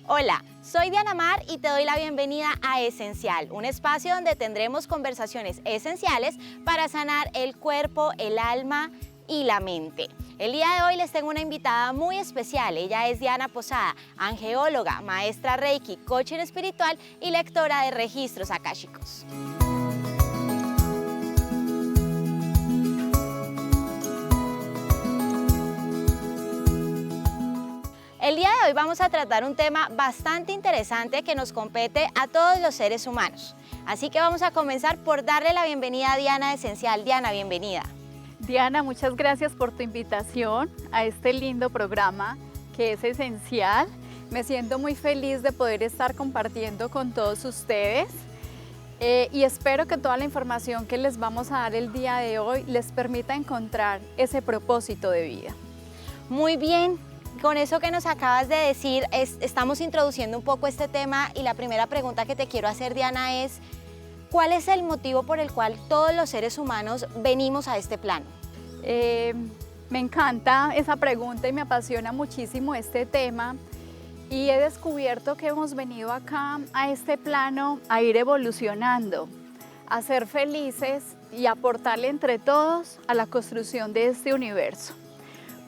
Hola, soy Diana Mar y te doy la bienvenida a Esencial, un espacio donde tendremos conversaciones esenciales para sanar el cuerpo, el alma y la mente. El día de hoy les tengo una invitada muy especial. Ella es Diana Posada, angeóloga, maestra Reiki, coaching espiritual y lectora de registros akáshicos. El día de hoy vamos a tratar un tema bastante interesante que nos compete a todos los seres humanos. Así que vamos a comenzar por darle la bienvenida a Diana de Esencial. Diana, bienvenida. Diana, muchas gracias por tu invitación a este lindo programa que es Esencial. Me siento muy feliz de poder estar compartiendo con todos ustedes y espero que toda la información que les vamos a dar el día de hoy les permita encontrar ese propósito de vida. Muy bien. Con eso que nos acabas de decir, estamos introduciendo un poco este tema y la primera pregunta que te quiero hacer, Diana, es ¿cuál es el motivo por el cual todos los seres humanos venimos a este plano? Me encanta esa pregunta y me apasiona muchísimo este tema y he descubierto que hemos venido acá a este plano a ir evolucionando, a ser felices y aportarle entre todos a la construcción de este universo.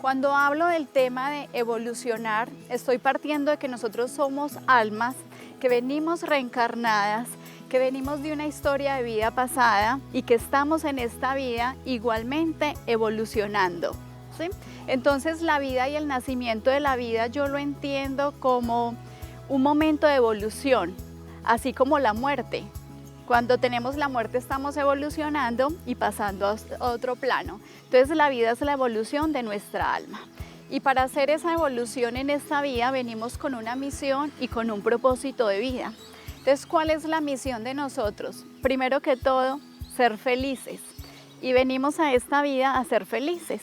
Cuando hablo del tema de evolucionar, estoy partiendo de que nosotros somos almas que venimos reencarnadas, que venimos de una historia de vida pasada y que estamos en esta vida igualmente evolucionando, ¿sí? Entonces la vida y el nacimiento de la vida yo lo entiendo como un momento de evolución, así como la muerte. Cuando tenemos la muerte estamos evolucionando y pasando a otro plano. Entonces la vida es la evolución de nuestra alma. Y para hacer esa evolución en esta vida venimos con una misión y con un propósito de vida. Entonces, ¿cuál es la misión de nosotros? Primero que todo, ser felices. Y venimos a esta vida a ser felices.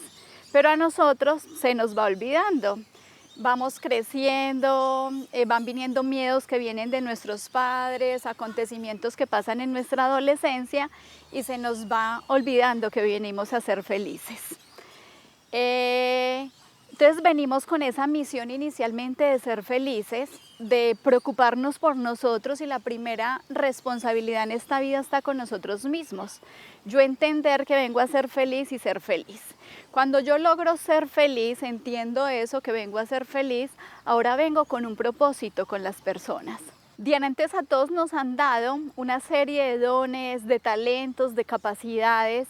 Pero a nosotros se nos va olvidando. Vamos creciendo, van viniendo miedos que vienen de nuestros padres, acontecimientos que pasan en nuestra adolescencia y se nos va olvidando que venimos a ser felices. Entonces venimos con esa misión inicialmente de ser felices, de preocuparnos por nosotros y la primera responsabilidad en esta vida está con nosotros mismos. Yo entender que vengo a ser feliz y ser feliz. Cuando yo logro ser feliz, entiendo eso, que vengo a ser feliz, ahora vengo con un propósito con las personas. Diana, antes a todos nos han dado una serie de dones, de talentos, de capacidades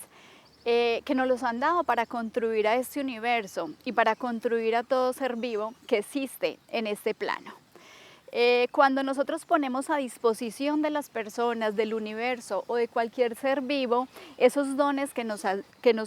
que nos los han dado para construir a este universo y para construir a todo ser vivo que existe en este plano. Cuando nosotros ponemos a disposición de las personas, del universo o de cualquier ser vivo, esos dones que nos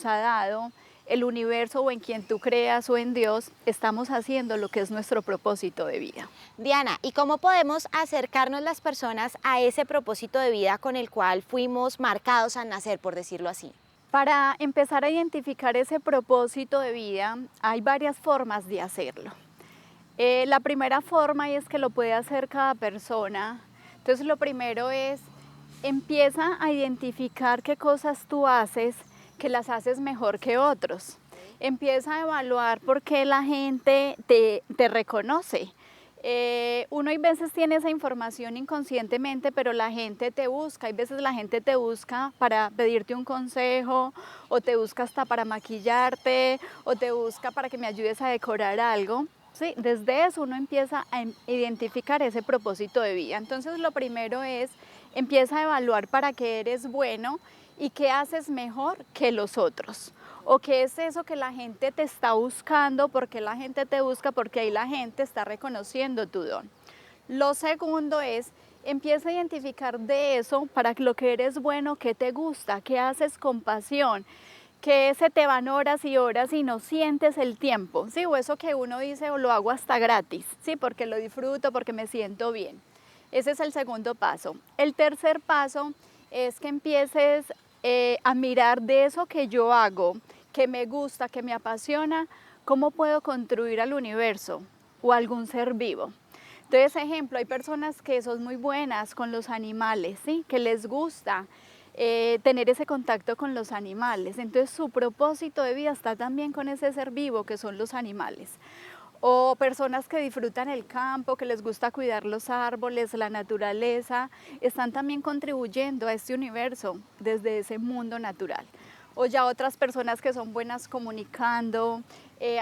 ha dado el universo o en quien tú creas o en Dios, estamos haciendo lo que es nuestro propósito de vida. Diana, ¿y cómo podemos acercarnos las personas a ese propósito de vida con el cual fuimos marcados al nacer, por decirlo así? Para empezar a identificar ese propósito de vida, hay varias formas de hacerlo. La primera forma es que lo puede hacer cada persona. Entonces lo primero es, empieza a identificar qué cosas tú haces que las haces mejor que otros. Empieza a evaluar por qué la gente te reconoce. Uno hay veces tiene esa información inconscientemente, pero la gente te busca. Hay veces la gente te busca para pedirte un consejo, o te busca hasta para maquillarte, o te busca para que me ayudes a decorar algo. Sí, desde eso uno empieza a identificar ese propósito de vida. Entonces lo primero es, empieza a evaluar para qué eres bueno y qué haces mejor que los otros. O qué es eso que la gente te está buscando, porque la gente te busca, porque ahí la gente está reconociendo tu don. Lo segundo es, empieza a identificar de eso para lo que eres bueno, qué te gusta, qué haces con pasión, que se te van horas y horas y no sientes el tiempo, ¿sí? O eso que uno dice, o lo hago hasta gratis, ¿sí? Porque lo disfruto, porque me siento bien. Ese es el segundo paso. El tercer paso es que empieces a mirar de eso que yo hago, que me gusta, que me apasiona, cómo puedo construir al universo o algún ser vivo. Entonces, ejemplo, hay personas que son muy buenas con los animales, ¿sí? Que les gusta tener ese contacto con los animales. Entonces su propósito de vida está también con ese ser vivo que son los animales. o personas que disfrutan el campo, que les gusta cuidar los árboles, la naturaleza, están también contribuyendo a este universo desde ese mundo natural. O ya otras personas que son buenas comunicando,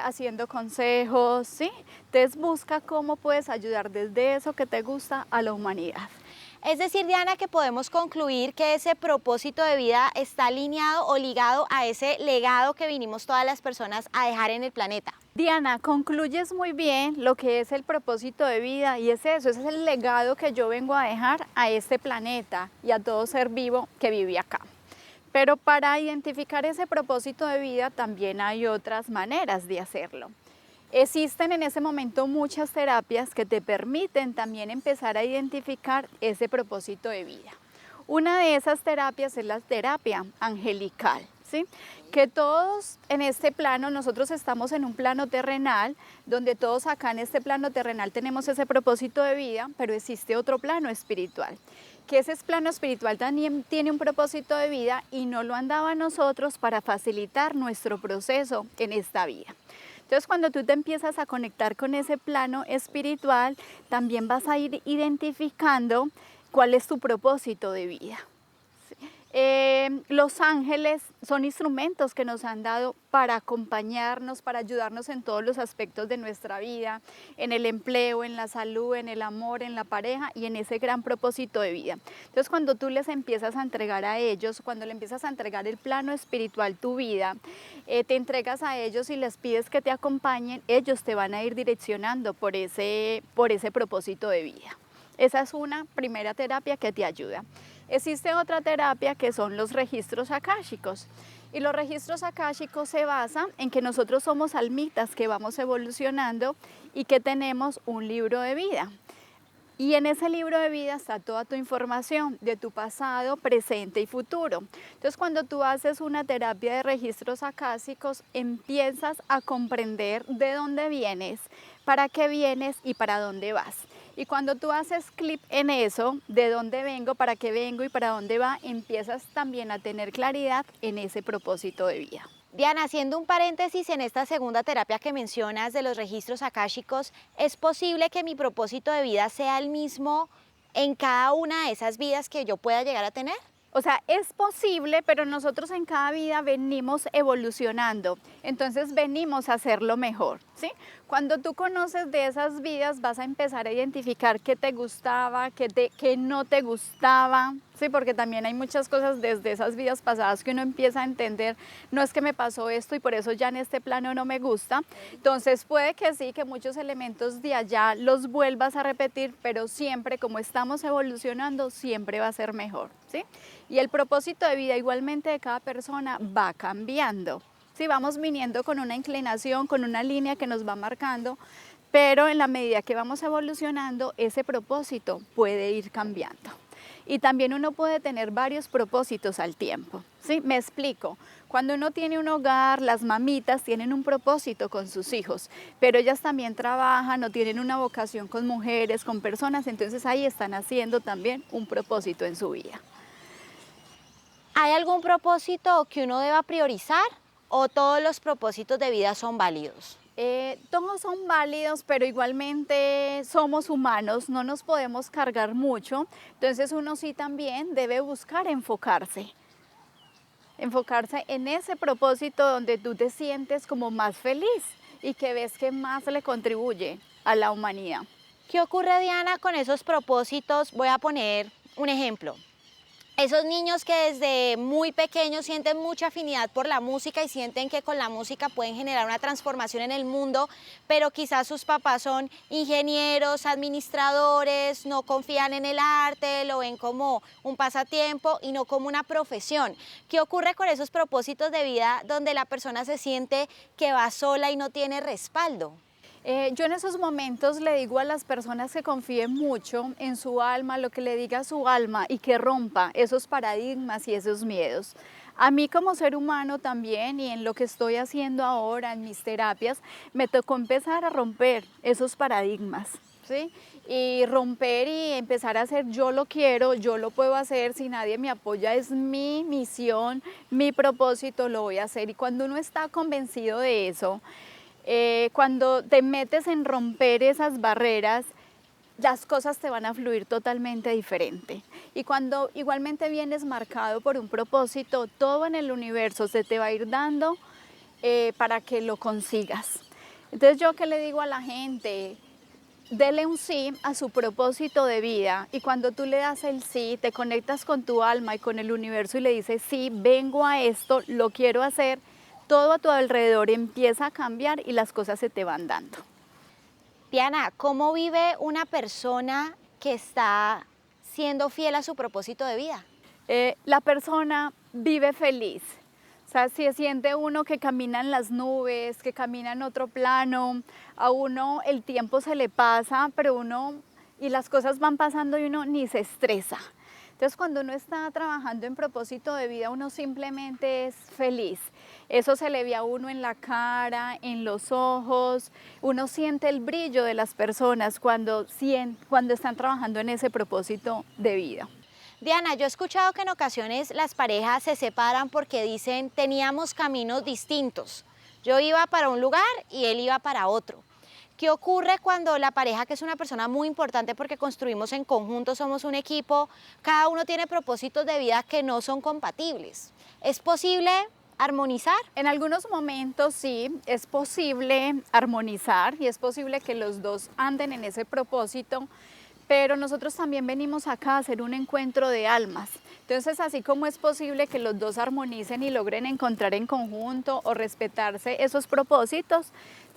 haciendo consejos, ¿sí? Entonces busca cómo puedes ayudar desde eso que te gusta a la humanidad. Es decir, Diana, que podemos concluir que ese propósito de vida está alineado o ligado a ese legado que vinimos todas las personas a dejar en el planeta. Diana, concluyes muy bien lo que es el propósito de vida y es eso, ese es el legado que yo vengo a dejar a este planeta y a todo ser vivo que vive acá. Pero para identificar ese propósito de vida también hay otras maneras de hacerlo. Existen en ese momento muchas terapias que te permiten también empezar a identificar ese propósito de vida. Una de esas terapias es la terapia angelical, ¿sí? Que todos en este plano, nosotros estamos en un plano terrenal, donde todos acá en este plano terrenal tenemos ese propósito de vida, pero existe otro plano espiritual, que ese plano espiritual también tiene un propósito de vida y nos lo han dado a nosotros para facilitar nuestro proceso en esta vida. Entonces, cuando tú te empiezas a conectar con ese plano espiritual, también vas a ir identificando cuál es tu propósito de vida. Los ángeles son instrumentos que nos han dado para acompañarnos, para ayudarnos en todos los aspectos de nuestra vida, en el empleo, en la salud, en el amor, en la pareja y en ese gran propósito de vida. Entonces, cuando tú les empiezas a entregar a ellos, cuando le empiezas a entregar el plano espiritual tu vida, te entregas a ellos y les pides que te acompañen, ellos te van a ir direccionando por ese propósito de vida. Esa es una primera terapia que te ayuda. Existe otra terapia que son los registros akáshicos. Y los registros akáshicos se basan en que nosotros somos almitas que vamos evolucionando y que tenemos un libro de vida. Y en ese libro de vida está toda tu información de tu pasado, presente y futuro. Entonces, cuando tú haces una terapia de registros akáshicos, empiezas a comprender de dónde vienes, para qué vienes y para dónde vas. Y cuando tú haces clic en eso, de dónde vengo, para qué vengo y para dónde va, empiezas también a tener claridad en ese propósito de vida. Diana, haciendo un paréntesis en esta segunda terapia que mencionas de los registros akáshicos, ¿es posible que mi propósito de vida sea el mismo en cada una de esas vidas que yo pueda llegar a tener? O sea, es posible, pero nosotros en cada vida venimos evolucionando, entonces venimos a hacerlo mejor, ¿sí? Cuando tú conoces de esas vidas vas a empezar a identificar qué te gustaba, qué no te gustaba, ¿sí? Porque también hay muchas cosas desde esas vidas pasadas que uno empieza a entender, no es que me pasó esto y por eso ya en este plano no me gusta, entonces puede que sí, que muchos elementos de allá los vuelvas a repetir, pero siempre como estamos evolucionando, siempre va a ser mejor, ¿sí? Y el propósito de vida igualmente de cada persona va cambiando. Sí, vamos viniendo con una inclinación, con una línea que nos va marcando, pero en la medida que vamos evolucionando, ese propósito puede ir cambiando. Y también uno puede tener varios propósitos al tiempo. ¿Sí? Me explico. Cuando uno tiene un hogar, las mamitas tienen un propósito con sus hijos, pero ellas también trabajan o tienen una vocación con mujeres, con personas, entonces ahí están haciendo también un propósito en su vida. ¿Hay algún propósito que uno deba priorizar o todos los propósitos de vida son válidos? Todos son válidos, pero igualmente somos humanos, no nos podemos cargar mucho, entonces uno sí también debe buscar enfocarse en ese propósito donde tú te sientes como más feliz y que ves que más le contribuye a la humanidad. ¿Qué ocurre, Diana, con esos propósitos? Voy a poner un ejemplo. Esos niños que desde muy pequeños sienten mucha afinidad por la música y sienten que con la música pueden generar una transformación en el mundo, pero quizás sus papás son ingenieros, administradores, no confían en el arte, lo ven como un pasatiempo y no como una profesión. ¿Qué ocurre con esos propósitos de vida donde la persona se siente que va sola y no tiene respaldo? Yo en esos momentos le digo a las personas que confíen mucho en su alma, lo que le diga a su alma y que rompa esos paradigmas y esos miedos. A mí como ser humano también y en lo que estoy haciendo ahora en mis terapias, me tocó empezar a romper esos paradigmas, ¿sí? Y romper y empezar a hacer yo lo quiero, yo lo puedo hacer, si nadie me apoya es mi misión, mi propósito, lo voy a hacer. Y cuando uno está convencido de eso, Cuando te metes en romper esas barreras, las cosas te van a fluir totalmente diferente. Y cuando igualmente vienes marcado por un propósito, todo en el universo se te va a ir dando para que lo consigas. Entonces, yo qué le digo a la gente, dele un sí a su propósito de vida, y cuando tú le das el sí, te conectas con tu alma y con el universo y le dices, sí, vengo a esto, lo quiero hacer, todo a tu alrededor empieza a cambiar y las cosas se te van dando. Diana, ¿cómo vive una persona que está siendo fiel a su propósito de vida? La persona vive feliz. O sea, si siente uno que camina en las nubes, que camina en otro plano, a uno el tiempo se le pasa, pero y las cosas van pasando y uno ni se estresa. Entonces, cuando uno está trabajando en propósito de vida, uno simplemente es feliz. Eso se le ve a uno en la cara, en los ojos. Uno siente el brillo de las personas cuando están trabajando en ese propósito de vida. Diana, yo he escuchado que en ocasiones las parejas se separan porque dicen teníamos caminos distintos. Yo iba para un lugar y él iba para otro. ¿Qué ocurre cuando la pareja, que es una persona muy importante porque construimos en conjunto, somos un equipo, cada uno tiene propósitos de vida que no son compatibles? ¿Es posible armonizar? En algunos momentos sí, es posible armonizar y es posible que los dos anden en ese propósito, pero nosotros también venimos acá a hacer un encuentro de almas. Entonces, así como es posible que los dos armonicen y logren encontrar en conjunto o respetarse esos propósitos,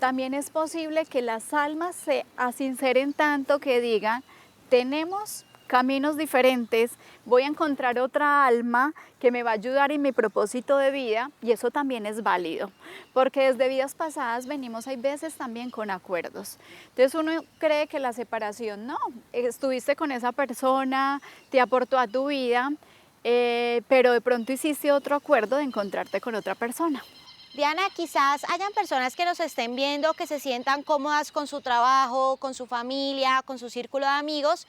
también es posible que las almas se asinceren tanto que digan, tenemos caminos diferentes, voy a encontrar otra alma que me va a ayudar en mi propósito de vida, y eso también es válido, porque desde vidas pasadas venimos hay veces también con acuerdos. Entonces uno cree que la separación no, estuviste con esa persona, te aportó a tu vida, pero de pronto hiciste otro acuerdo de encontrarte con otra persona. Diana, quizás hayan personas que nos estén viendo que se sientan cómodas con su trabajo, con su familia, con su círculo de amigos,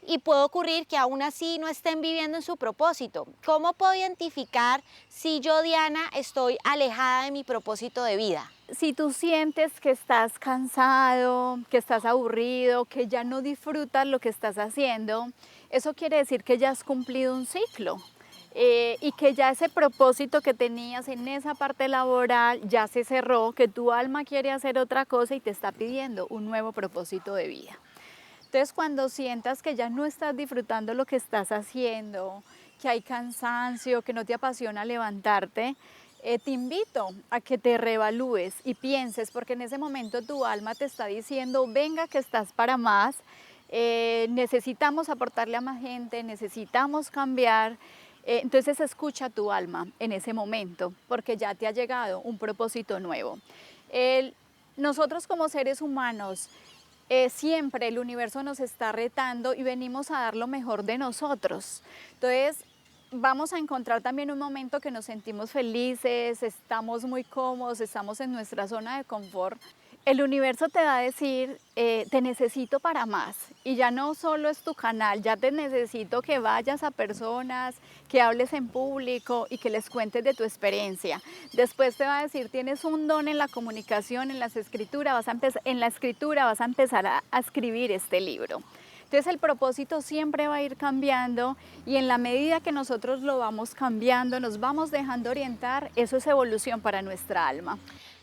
y puede ocurrir que aún así no estén viviendo en su propósito. ¿Cómo puedo identificar si yo, Diana, estoy alejada de mi propósito de vida? Si tú sientes que estás cansado, que estás aburrido, que ya no disfrutas lo que estás haciendo, eso quiere decir que ya has cumplido un ciclo. Y que ya ese propósito que tenías en esa parte laboral ya se cerró, que tu alma quiere hacer otra cosa y te está pidiendo un nuevo propósito de vida. Entonces, cuando sientas que ya no estás disfrutando lo que estás haciendo, que hay cansancio, que no te apasiona levantarte, te invito a que te reevalúes y pienses, porque en ese momento tu alma te está diciendo, venga que estás para más, necesitamos aportarle a más gente, necesitamos cambiar. Entonces escucha tu alma en ese momento, porque ya te ha llegado un propósito nuevo. Nosotros como seres humanos, siempre el universo nos está retando y venimos a dar lo mejor de nosotros. Entonces vamos a encontrar también un momento que nos sentimos felices, estamos muy cómodos, estamos en nuestra zona de confort. El universo te va a decir, te necesito para más, y ya no solo es tu canal, ya te necesito que vayas a personas, que hables en público y que les cuentes de tu experiencia. Después te va a decir, tienes un don en la comunicación, en la escritura, vas a empezar a escribir este libro. Entonces el propósito siempre va a ir cambiando, y en la medida que nosotros lo vamos cambiando, nos vamos dejando orientar, eso es evolución para nuestra alma.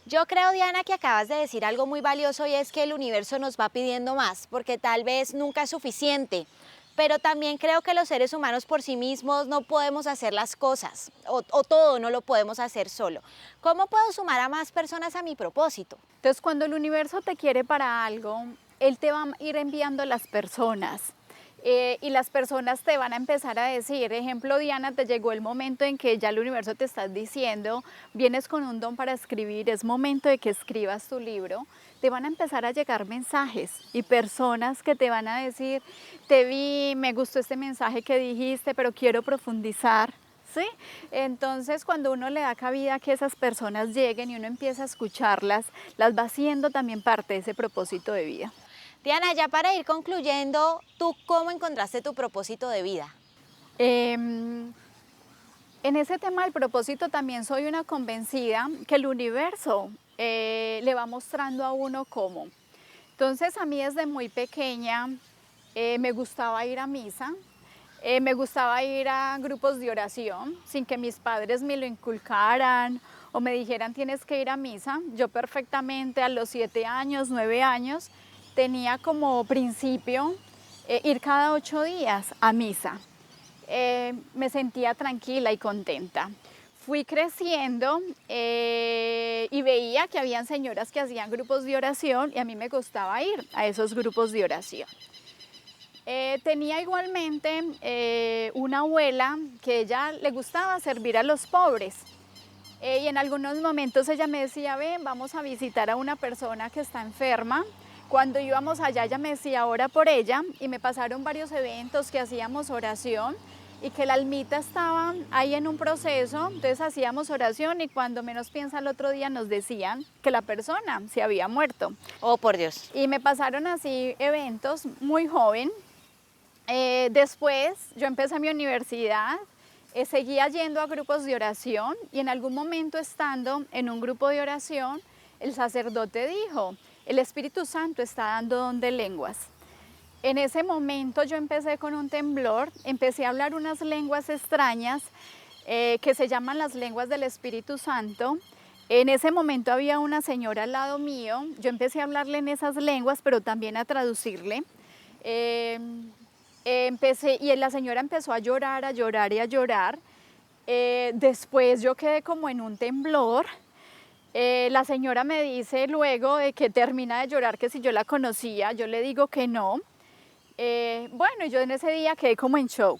Yo creo, Diana, que acabas de decir algo muy valioso, y es que el universo nos va pidiendo más, porque tal vez nunca es suficiente. Pero también creo que los seres humanos por sí mismos no podemos hacer las cosas, o todo no lo podemos hacer solo. ¿Cómo puedo sumar a más personas a mi propósito? Entonces, cuando el universo te quiere para algo, él te va a ir enviando las personas. Y las personas te van a empezar a decir, ejemplo, Diana, te llegó el momento en que ya el universo te está diciendo, vienes con un don para escribir, es momento de que escribas tu libro. Te van a empezar a llegar mensajes y personas que te van a decir, te vi, me gustó este mensaje que dijiste, pero quiero profundizar. ¿Sí? Entonces, cuando uno le da cabida a que esas personas lleguen y uno empieza a escucharlas, las va haciendo también parte de ese propósito de vida. Diana, ya para ir concluyendo, ¿tú cómo encontraste tu propósito de vida? En ese tema del propósito también soy una convencida que el universo le va mostrando a uno cómo. Entonces a mí desde muy pequeña me gustaba ir a misa, me gustaba ir a grupos de oración sin que mis padres me lo inculcaran o me dijeran tienes que ir a misa. Yo perfectamente a los 7 años, 9 años tenía como principio ir cada 8 días a misa. Me sentía tranquila y contenta. Fui creciendo y veía que habían señoras que hacían grupos de oración y a mí me gustaba ir a esos grupos de oración. Tenía igualmente una abuela que ella le gustaba servir a los pobres y en algunos momentos ella me decía, ven, vamos a visitar a una persona que está enferma. Cuando íbamos allá ella me decía, ora por ella, y me pasaron varios eventos que hacíamos oración y que la almita estaba ahí en un proceso, entonces hacíamos oración y cuando menos piensa el otro día nos decían que la persona se había muerto. Oh, por Dios. Y me pasaron así eventos muy joven. Después yo empecé mi universidad, seguía yendo a grupos de oración y en algún momento estando en un grupo de oración, el sacerdote dijo, el Espíritu Santo está dando don de lenguas. En ese momento yo empecé con un temblor, empecé a hablar unas lenguas extrañas que se llaman las lenguas del Espíritu Santo. En ese momento había una señora al lado mío, yo empecé a hablarle en esas lenguas, pero también a traducirle. Y la señora empezó a llorar, a llorar y a llorar. Después yo quedé como en un temblor. La señora me dice luego de que termina de llorar que si yo la conocía, yo le digo que no. Bueno, yo en ese día quedé como en shock.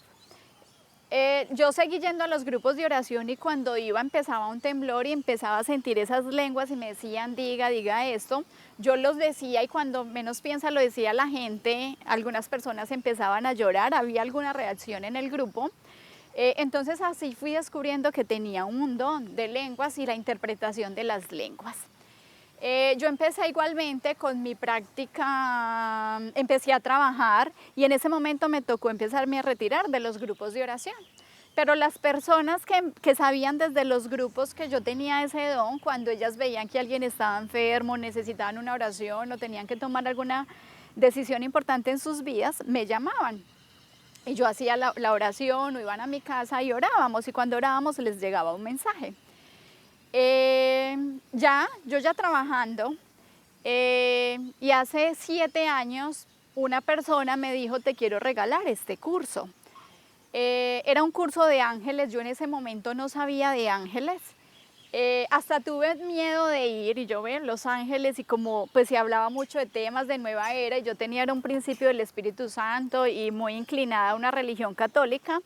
Yo seguí yendo a los grupos de oración y cuando iba empezaba un temblor y empezaba a sentir esas lenguas y me decían, diga esto. Yo los decía y cuando menos piensa lo decía la gente, algunas personas empezaban a llorar, había alguna reacción en el grupo. Entonces así fui descubriendo que tenía un don de lenguas y la interpretación de las lenguas. Yo empecé igualmente con mi práctica, empecé a trabajar y en ese momento me tocó empezarme a retirar de los grupos de oración. Pero las personas que sabían desde los grupos que yo tenía ese don, cuando ellas veían que alguien estaba enfermo, necesitaban una oración o tenían que tomar alguna decisión importante en sus vidas, me llamaban. Y yo hacía la oración o iban a mi casa y orábamos y cuando orábamos les llegaba un mensaje. Yo ya trabajando y hace 7 años una persona me dijo te quiero regalar este curso. Era un curso de ángeles, yo en ese momento no sabía de ángeles, hasta tuve miedo de ir y yo ver Los Ángeles y como pues se hablaba mucho de temas de nueva era y yo tenía un principio del Espíritu Santo y muy inclinada a una religión católica,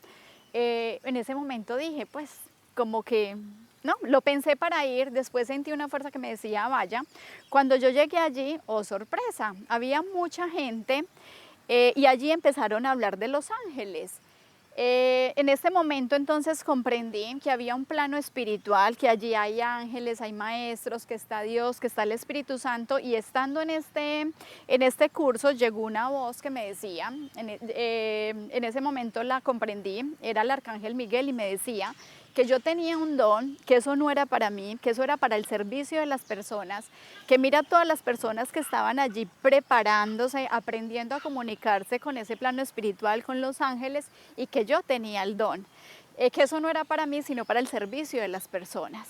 en ese momento dije pues como que no, lo pensé para ir, después sentí una fuerza que me decía vaya. Cuando yo llegué allí, oh sorpresa, había mucha gente y allí empezaron a hablar de los ángeles. En este momento entonces comprendí que había un plano espiritual, que allí hay ángeles, hay maestros, que está Dios, que está el Espíritu Santo y estando en este curso llegó una voz que me decía, en ese momento la comprendí, era el Arcángel Miguel y me decía que yo tenía un don, que eso no era para mí, que eso era para el servicio de las personas, que mira todas las personas que estaban allí preparándose, aprendiendo a comunicarse con ese plano espiritual, con los ángeles, y que yo tenía el don, que eso no era para mí, sino para el servicio de las personas.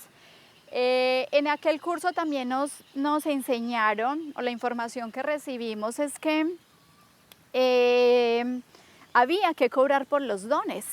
En aquel curso también nos enseñaron, o la información que recibimos es que había que cobrar por los dones.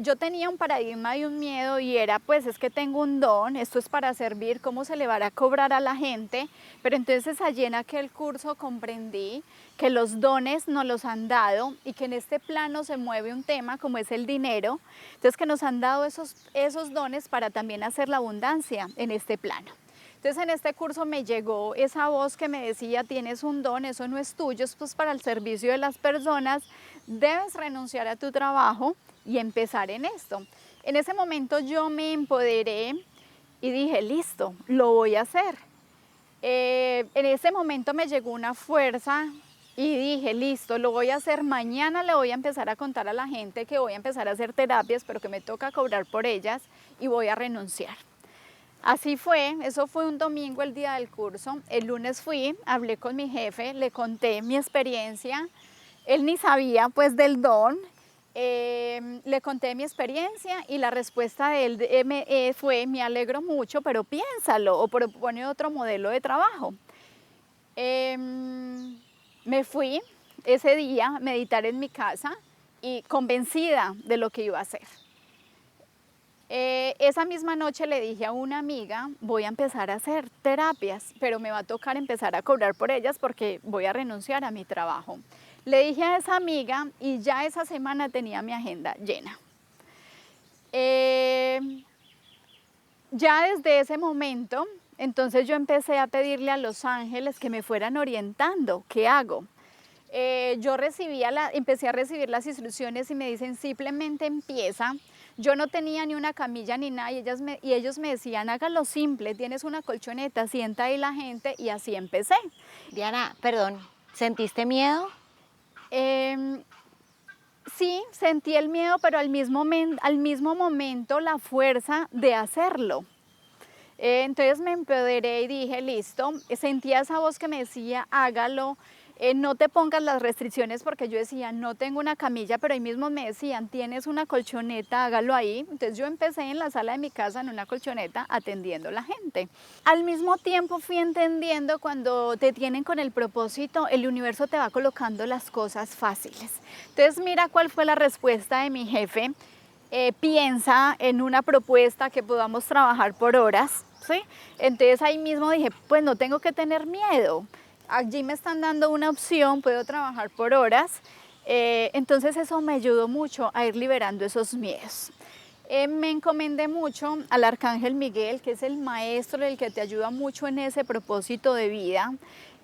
Yo tenía un paradigma y un miedo y era pues es que tengo un don, esto es para servir, ¿cómo se le va a cobrar a la gente? Pero entonces allí en aquel curso comprendí que los dones nos los han dado y que en este plano se mueve un tema como es el dinero, entonces que nos han dado esos dones para también hacer la abundancia en este plano. Entonces en este curso me llegó esa voz que me decía tienes un don, eso no es tuyo, es pues para el servicio de las personas, debes renunciar a tu trabajo y empezar en esto. En ese momento yo me empoderé y dije, listo, lo voy a hacer. En ese momento me llegó una fuerza y dije, listo, lo voy a hacer. Mañana le voy a empezar a contar a la gente que voy a empezar a hacer terapias, pero que me toca cobrar por ellas y voy a renunciar. Así fue, eso fue un domingo el día del curso. El lunes fui, hablé con mi jefe, le conté mi experiencia. Él ni sabía pues del don. Le conté mi experiencia y la respuesta de él fue: me alegro mucho, pero piénsalo o propone otro modelo de trabajo. Me fui ese día a meditar en mi casa y convencida de lo que iba a hacer. Esa misma noche le dije a una amiga: voy a empezar a hacer terapias, pero me va a tocar empezar a cobrar por ellas porque voy a renunciar a mi trabajo. Le dije a esa amiga y ya esa semana tenía mi agenda llena. Ya desde ese momento, entonces yo empecé a pedirle a los ángeles que me fueran orientando. ¿Qué hago? Yo empecé a recibir las instrucciones y me dicen: simplemente empieza. Yo no tenía ni una camilla ni nada y ellos me decían: hágalo simple, tienes una colchoneta, sienta ahí la gente, y así empecé. Diana, perdón, ¿sentiste miedo? Sí, sentí el miedo, pero al mismo momento la fuerza de hacerlo. Entonces me empoderé y dije: listo. Sentía esa voz que me decía: hágalo, no te pongas las restricciones, porque yo decía: no tengo una camilla, pero ahí mismo me decían: tienes una colchoneta, hágalo ahí. Entonces yo empecé en la sala de mi casa en una colchoneta atendiendo a la gente. Al mismo tiempo fui entendiendo: cuando te tienen con el propósito, el universo te va colocando las cosas fáciles. Entonces mira cuál fue la respuesta de mi jefe: piensa en una propuesta que podamos trabajar por horas, ¿sí? Entonces ahí mismo dije: pues no tengo que tener miedo. Allí me están dando una opción, puedo trabajar por horas. Entonces eso me ayudó mucho a ir liberando esos miedos. Me encomendé mucho al Arcángel Miguel, que es el maestro, el que te ayuda mucho en ese propósito de vida,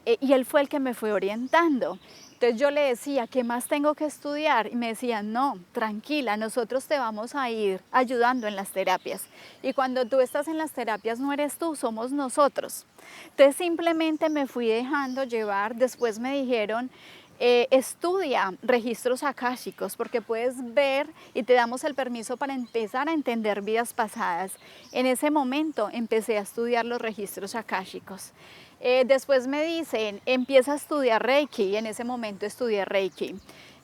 y él fue el que me fue orientando. Entonces yo le decía: ¿qué más tengo que estudiar? Y me decía: no, tranquila, nosotros te vamos a ir ayudando en las terapias. Y cuando tú estás en las terapias no eres tú, somos nosotros. Entonces simplemente me fui dejando llevar. Después me dijeron: estudia registros akáshicos, porque puedes ver y te damos el permiso para empezar a entender vidas pasadas. En ese momento empecé a estudiar los registros akáshicos. Después me dicen: empieza a estudiar Reiki, y en ese momento estudié Reiki.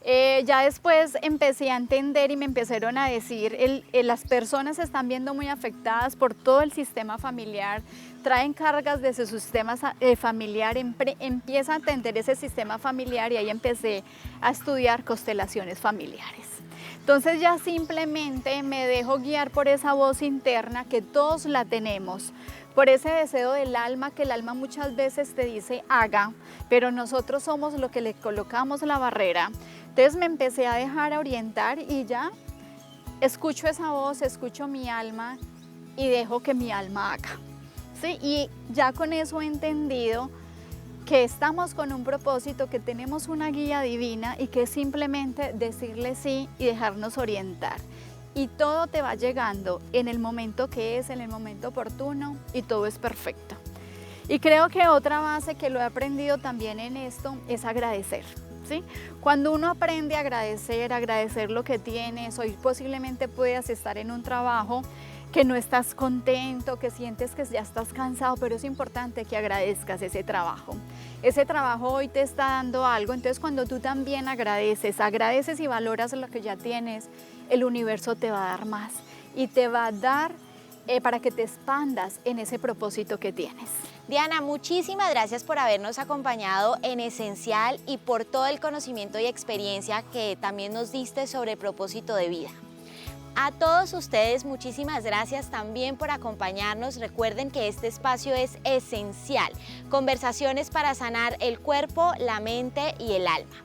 Ya después empecé a entender y me empezaron a decir: las personas se están viendo muy afectadas por todo el sistema familiar, traen cargas de su sistema familiar, empieza a entender ese sistema familiar, y ahí empecé a estudiar constelaciones familiares. Entonces ya simplemente me dejo guiar por esa voz interna que todos la tenemos, por ese deseo del alma, que el alma muchas veces te dice: haga, pero nosotros somos lo que le colocamos la barrera. Entonces me empecé a dejar orientar y ya escucho esa voz, escucho mi alma y dejo que mi alma haga. ¿Sí? Y ya con eso he entendido que estamos con un propósito, que tenemos una guía divina y que es simplemente decirle sí y dejarnos orientar. Y todo te va llegando en el momento que es, en el momento oportuno, y todo es perfecto. Y creo que otra base que lo he aprendido también en esto es agradecer. ¿Sí? Cuando uno aprende a agradecer lo que tienes, hoy posiblemente puedas estar en un trabajo que no estás contento, que sientes que ya estás cansado, pero es importante que agradezcas ese trabajo. Ese trabajo hoy te está dando algo, entonces cuando tú también agradeces y valoras lo que ya tienes, el universo te va a dar más y te va a dar para que te expandas en ese propósito que tienes. Diana, muchísimas gracias por habernos acompañado en Esencial y por todo el conocimiento y experiencia que también nos diste sobre el propósito de vida. A todos ustedes, muchísimas gracias también por acompañarnos. Recuerden que este espacio es esencial. Conversaciones para sanar el cuerpo, la mente y el alma.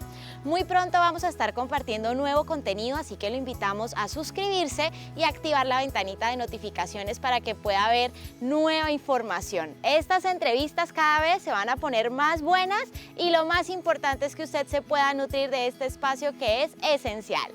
Muy pronto vamos a estar compartiendo nuevo contenido, así que lo invitamos a suscribirse y activar la ventanita de notificaciones para que pueda ver nueva información. Estas entrevistas cada vez se van a poner más buenas y lo más importante es que usted se pueda nutrir de este espacio que es esencial.